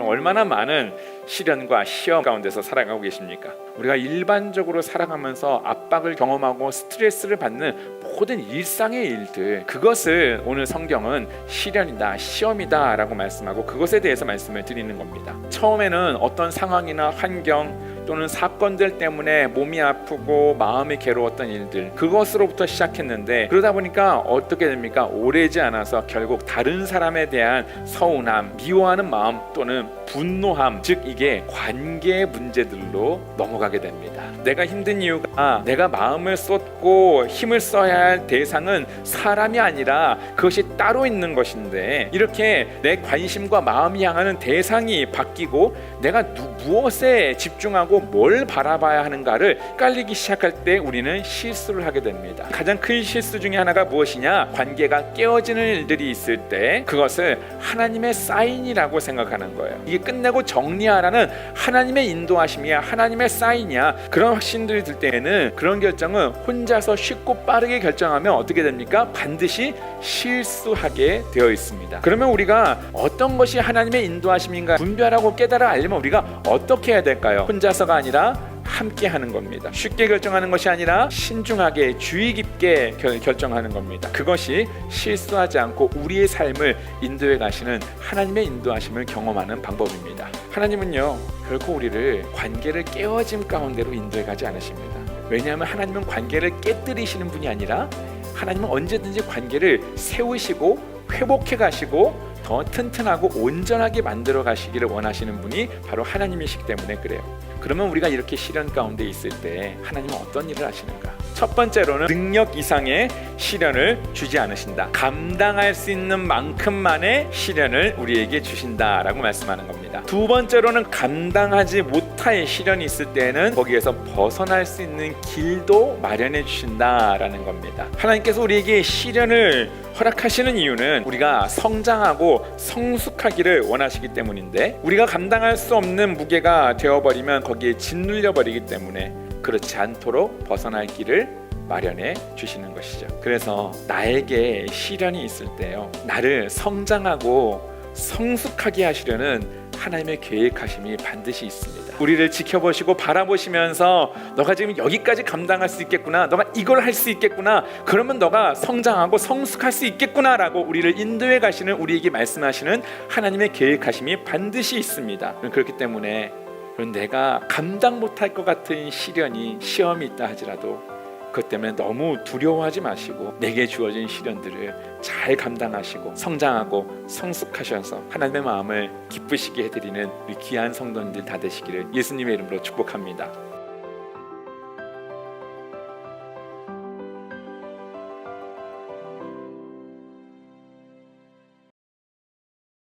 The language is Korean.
얼마나 많은 시련과 시험 가운데서 살아가고 계십니까? 우리가 일반적으로 살아가면서 압박을 경험하고 스트레스를 받는 모든 일상의 일들, 그것을 오늘 성경은 시련이다, 시험이다 라고 말씀하고 그것에 대해서 말씀을 드리는 겁니다. 처음에는 어떤 상황이나 환경 또는 사건들 때문에 몸이 아프고 마음이 괴로웠던 일들, 그것으로부터 시작했는데 그러다 보니까 어떻게 됩니까? 오래지 않아서 결국 다른 사람에 대한 서운함, 미워하는 마음 또는 분노함, 즉 이게 관계의 문제들로 넘어가게 됩니다. 내가 힘든 이유가 내가 마음을 쏟고 힘을 써야 할 대상은 사람이 아니라 그것이 따로 있는 것인데, 이렇게 내 관심과 마음이 향하는 대상이 바뀌고 내가 무엇에 집중하고 뭘 바라봐야 하는가를 헷갈리기 시작할 때 우리는 실수를 하게 됩니다. 가장 큰 실수 중에 하나가 무엇이냐? 관계가 깨어지는 일들이 있을 때 그것을 하나님의 사인이라고 생각하는 거예요. 이게 끝내고 정리하라는 하나님의 인도하심이야, 하나님의 사인이야. 그런 확신들이 들 때에는 그런 결정은 혼자서 쉽고 빠르게 결정하면 어떻게 됩니까? 반드시 실수하게 되어 있습니다. 그러면 우리가 어떤 것이 하나님의 인도하심인가 분별하고 깨달아 알려면 우리가 어떻게 해야 될까요? 혼자서가 아니라 함께 하는 겁니다. 쉽게 결정하는 것이 아니라 신중하게 주의 깊게 결정하는 겁니다. 그것이 실수하지 않고 우리의 삶을 인도해 가시는 하나님의 인도하심을 경험하는 방법입니다. 하나님은요, 결코 우리를 관계를 깨어짐 가운데로 인도해 가지 않으십니다. 왜냐하면 하나님은 관계를 깨뜨리시는 분이 아니라 하나님은 언제든지 관계를 세우시고 회복해 가시고 더 튼튼하고 온전하게 만들어 가시기를 원하시는 분이 바로 하나님이시기 때문에 그래요. 그러면 우리가 이렇게 시련 가운데 있을 때 하나님은 어떤 일을 하시는가? 첫 번째로는 능력 이상의 시련을 주지 않으신다. 감당할 수 있는 만큼만의 시련을 우리에게 주신다라고 말씀하는 겁니다. 두 번째로는 감당하지 못할 시련이 있을 때는 거기에서 벗어날 수 있는 길도 마련해 주신다라는 겁니다. 하나님께서 우리에게 시련을 허락하시는 이유는 우리가 성장하고 성숙하기를 원하시기 때문인데, 우리가 감당할 수 없는 무게가 되어버리면 거기에 짓눌려 버리기 때문에 그렇지 않도록 벗어날 길을 마련해 주시는 것이죠. 그래서 나에게 시련이 있을 때요, 나를 성장하고 성숙하게 하시려는 하나님의 계획하심이 반드시 있습니다. 우리를 지켜보시고 바라보시면서 너가 지금 여기까지 감당할 수 있겠구나, 너가 이걸 할 수 있겠구나, 그러면 너가 성장하고 성숙할 수 있겠구나 라고 우리를 인도해 가시는, 우리에게 말씀하시는 하나님의 계획하심이 반드시 있습니다. 그렇기 때문에 내가 감당 못할 것 같은 시련이, 시험이 있다 하지라도 그것 때문에 너무 두려워하지 마시고 내게 주어진 시련들을 잘 감당하시고 성장하고 성숙하셔서 하나님의 마음을 기쁘시게 해드리는 우리 귀한 성도님들 다 되시기를 예수님의 이름으로 축복합니다.